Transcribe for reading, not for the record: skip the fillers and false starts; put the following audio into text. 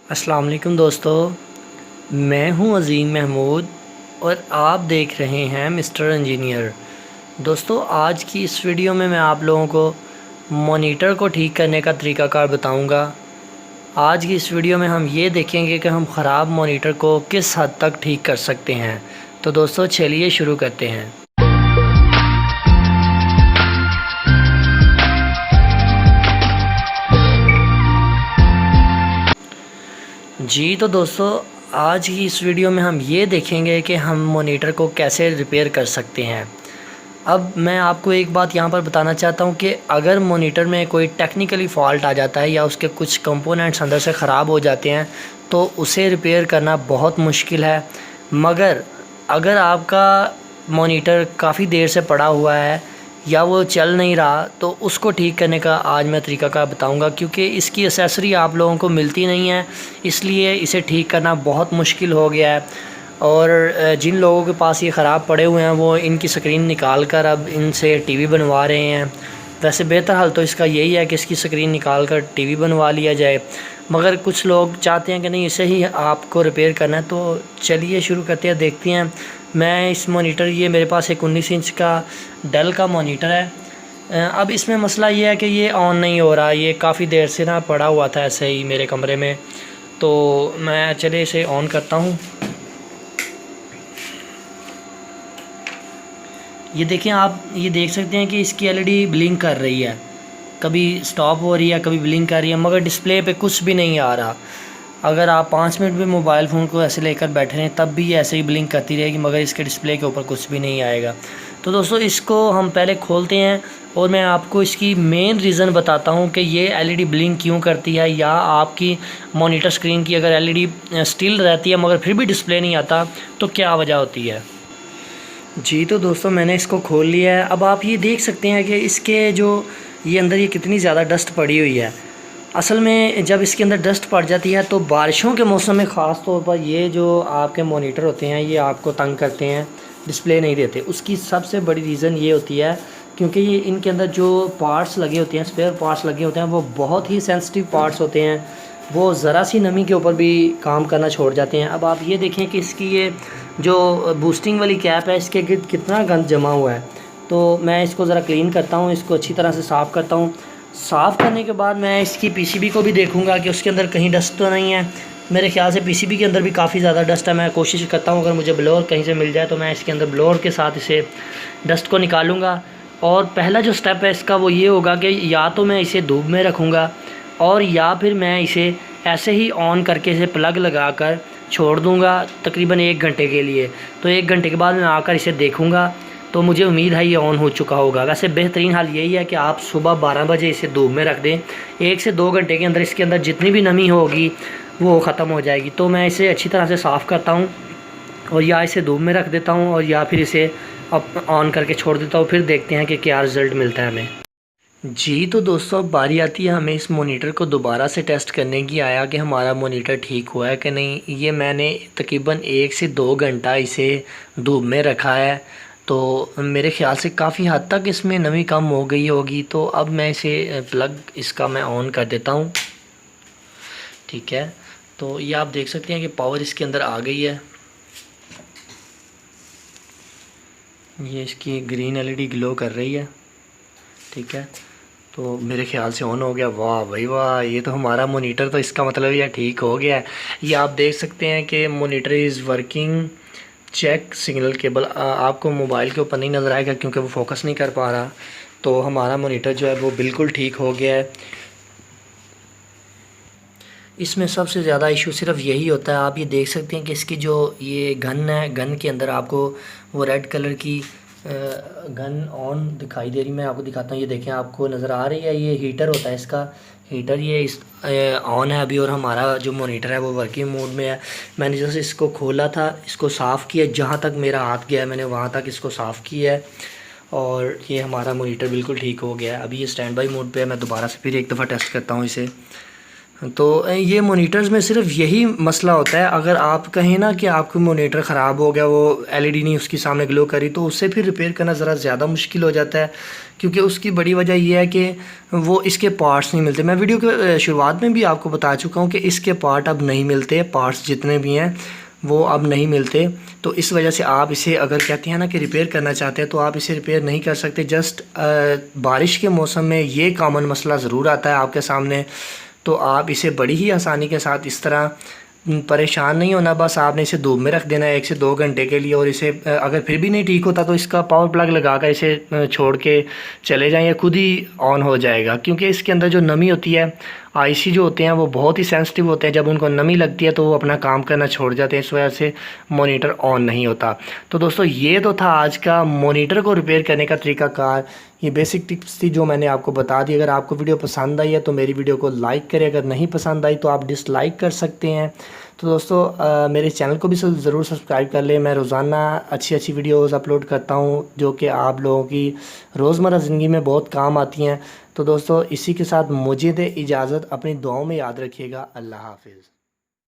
अस्सलाम वालेकुम दोस्तों, मैं हूं अज़ीम महमूद और आप देख रहे हैं मिस्टर इंजीनियर। दोस्तों, आज की इस वीडियो में मैं आप लोगों को मॉनिटर को ठीक करने का तरीक़ाकार बताऊंगा। आज की इस वीडियो में हम ये देखेंगे कि हम ख़राब मॉनिटर को किस हद तक ठीक कर सकते हैं। तो दोस्तों चलिए शुरू करते हैं। जी तो दोस्तों, आज की इस वीडियो में हम ये देखेंगे कि हम मॉनिटर को कैसे रिपेयर कर सकते हैं। अब मैं आपको एक बात यहाँ पर बताना चाहता हूँ कि अगर मॉनिटर में कोई टेक्निकली फ़ॉल्ट आ जाता है या उसके कुछ कंपोनेंट्स अंदर से ख़राब हो जाते हैं तो उसे रिपेयर करना बहुत मुश्किल है। मगर अगर आपका मॉनिटर काफ़ी देर से पड़ा हुआ है या वो चल नहीं रहा तो उसको ठीक करने का आज मैं तरीक़ाकार बताऊंगा, क्योंकि इसकी एसेसरी आप लोगों को मिलती नहीं है, इसलिए इसे ठीक करना बहुत मुश्किल हो गया है। और जिन लोगों के पास ये ख़राब पड़े हुए हैं वो इनकी स्क्रीन निकाल कर अब इनसे टीवी बनवा रहे हैं। वैसे बेहतर हाल तो इसका यही है कि इसकी स्क्रीन निकाल कर टीवी बनवा लिया जाए, मगर कुछ लोग चाहते हैं कि नहीं इसे ही आपको रिपेयर करना है। तो चलिए शुरू करते हैं, देखते हैं। मैं इस मॉनिटर, ये मेरे पास एक 19 इंच का डेल का मॉनिटर है। अब इसमें मसला ये है कि ये ऑन नहीं हो रहा, ये काफ़ी देर से ना पड़ा हुआ था ऐसे ही मेरे कमरे में। तो मैं चले इसे ऑन करता हूँ। ये देखें, आप ये देख सकते हैं कि इसकी एलईडी ब्लिंक कर रही है, कभी स्टॉप हो रही है कभी ब्लिंक कर रही है, मगर डिस्प्ले पे कुछ भी नहीं आ रहा। अगर आप 5 मिनट भी मोबाइल फ़ोन को ऐसे लेकर बैठे रहें तब भी ऐसे ही ब्लिंक करती रहेगी, मगर इसके डिस्प्ले के ऊपर कुछ भी नहीं आएगा। तो दोस्तों इसको हम पहले खोलते हैं और मैं आपको इसकी मेन रीज़न बताता हूँ कि ये एलईडी ब्लिंक क्यों करती है, या आपकी मॉनिटर स्क्रीन की अगर एलईडी स्टिल रहती है मगर फिर भी डिस्प्ले नहीं आता तो क्या वजह होती है। जी तो दोस्तों, मैंने इसको खोल लिया है। अब आप ये देख सकते हैं कि इसके जो ये अंदर ये कितनी ज़्यादा डस्ट पड़ी हुई है। असल में जब इसके अंदर डस्ट पड़ जाती है तो बारिशों के मौसम में ख़ास तौर पर ये जो आपके मॉनिटर होते हैं ये आपको तंग करते हैं, डिस्प्ले नहीं देते। उसकी सबसे बड़ी रीज़न ये होती है क्योंकि ये इनके अंदर जो पार्ट्स लगे होते हैं, स्पेयर पार्ट्स लगे होते हैं, वो बहुत ही सेंसिटिव पार्ट्स होते हैं। वो ज़रा सी नमी के ऊपर भी काम करना छोड़ जाते हैं। अब आप ये देखें कि इसकी ये जो बूस्टिंग वाली कैप है इसके गिर्द कितना गंद जमा हुआ है। तो मैं इसको ज़रा क्लीन करता हूँ, इसको अच्छी तरह से साफ़ करता हूँ। साफ़ करने के बाद मैं इसकी पीसीबी को भी देखूँगा कि उसके अंदर कहीं डस्ट तो नहीं है। मेरे ख्याल से पीसीबी के अंदर भी काफ़ी ज़्यादा डस्ट है। मैं कोशिश करता हूँ अगर मुझे ब्लोअर कहीं से मिल जाए तो मैं इसके अंदर ब्लोअर के साथ इसे डस्ट को निकालूँगा। और पहला जो स्टेप है इसका वो ये होगा कि या तो मैं इसे धूप में रखूँगा और या फिर मैं इसे ऐसे ही ऑन करके इसे प्लग लगा कर छोड़ दूँगा तकरीबन 1 घंटे के लिए। तो 1 घंटे के बाद मैं आकर इसे देखूँगा तो मुझे उम्मीद है ये ऑन हो चुका होगा। वैसे बेहतरीन हाल यही है कि आप सुबह 12 बजे इसे धूप में रख दें। 1 से 2 घंटे के अंदर इसके अंदर जितनी भी नमी होगी वो ख़त्म हो जाएगी। तो मैं इसे अच्छी तरह से साफ़ करता हूँ और या इसे धूप में रख देता हूँ और या फिर इसे ऑन करके छोड़ देता हूँ। फिर देखते हैं कि क्या रिज़ल्ट मिलता है हमें। जी तो दोस्तों, अब बारी आती है हमें इस मॉनिटर को दोबारा से टेस्ट करने की, आया कि हमारा मॉनिटर ठीक हुआ है कि नहीं। ये मैंने तकरीबन 1 से 2 घंटा इसे धूप में रखा है तो मेरे ख़्याल से काफ़ी हद तक इसमें नमी कम हो गई होगी। तो अब मैं इसे प्लग इसका मैं ऑन कर देता हूँ। ठीक है, तो ये आप देख सकते हैं कि पावर इसके अंदर आ गई है। ये इसकी ग्रीन एलईडी ग्लो कर रही है। ठीक है, तो मेरे ख़्याल से ऑन हो गया। वाह भाई वाह, ये तो हमारा मॉनिटर, तो इसका मतलब ये ठीक हो गया है। ये आप देख सकते हैं कि monitor is working, check signal cable. आपको मोबाइल के ऊपर नहीं नज़र आएगा क्योंकि वो फोकस नहीं कर पा रहा। तो हमारा मॉनिटर जो है वो बिल्कुल ठीक हो गया है। इसमें सबसे ज़्यादा इशू सिर्फ यही होता है, आप ये देख सकते हैं कि इसकी जो ये गन है, गन के अंदर आपको वो रेड कलर की गन ऑन दिखाई दे रही। मैं आपको दिखाता हूँ, ये देखें आपको नज़र आ रही है, ये हीटर होता है इसका। हीटर ये इस ऑन है अभी और हमारा जो मॉनिटर है वो वर्किंग मोड में है। मैंने जैसे इसको खोला था, इसको साफ़ किया, जहाँ तक मेरा हाथ गया है मैंने वहाँ तक इसको साफ़ किया है और ये हमारा मॉनिटर बिल्कुल ठीक हो गया है। अभी ये स्टैंड बाई मोड पे है। मैं दोबारा से फिर एक दफ़ा टेस्ट करता हूँ इसे। तो ये मोनीटर्स में सिर्फ यही मसला होता है, अगर आप कहें ना कि आपका मोनीटर ख़राब हो गया, वो एलईडी नहीं उसकी सामने ग्लो करी, तो उससे फिर रिपेयर करना ज़रा ज़्यादा मुश्किल हो जाता है, क्योंकि उसकी बड़ी वजह यह है कि वो इसके पार्ट्स नहीं मिलते। मैं वीडियो के शुरुआत में भी आपको बता चुका हूँ कि इसके पार्ट अब नहीं मिलते, पार्ट्स जितने भी हैं वो अब नहीं मिलते। तो इस वजह से आप इसे अगर कहते हैं ना कि रिपेयर करना चाहते हैं तो आप इसे रिपेयर नहीं कर सकते। जस्ट बारिश के मौसम में ये कॉमन मसला ज़रूर आता है आपके सामने। तो आप इसे बड़ी ही आसानी के साथ इस तरह परेशान नहीं होना, बस आपने इसे धूप में रख देना है 1 से 2 घंटे के लिए, और इसे अगर फिर भी नहीं ठीक होता तो इसका पावर प्लग लगा कर इसे छोड़ के चले जाएं, या खुद ही ऑन हो जाएगा। क्योंकि इसके अंदर जो नमी होती है, आईसी जो होते हैं वो बहुत ही सेंसिटिव होते हैं, जब उनको नमी लगती है तो वो अपना काम करना छोड़ जाते हैं, इस वजह से मॉनिटर ऑन नहीं होता। तो दोस्तों ये तो था आज का मॉनिटर को रिपेयर करने का तरीकाकार। ये बेसिक टिप्स थी जो मैंने आपको बता दी। अगर आपको वीडियो पसंद आई है तो मेरी वीडियो को लाइक करें, अगर नहीं पसंद आई तो आप डिसलाइक कर सकते हैं। तो दोस्तों मेरे चैनल को भी ज़रूर सब्सक्राइब कर लें। मैं रोज़ाना अच्छी अच्छी वीडियोस अपलोड करता हूँ जो कि आप लोगों की रोज़मर्रा ज़िंदगी में बहुत काम आती हैं। तो दोस्तों इसी के साथ मुझे दे इजाज़त, अपनी दुआओं में याद रखिएगा। अल्लाह हाफिज़।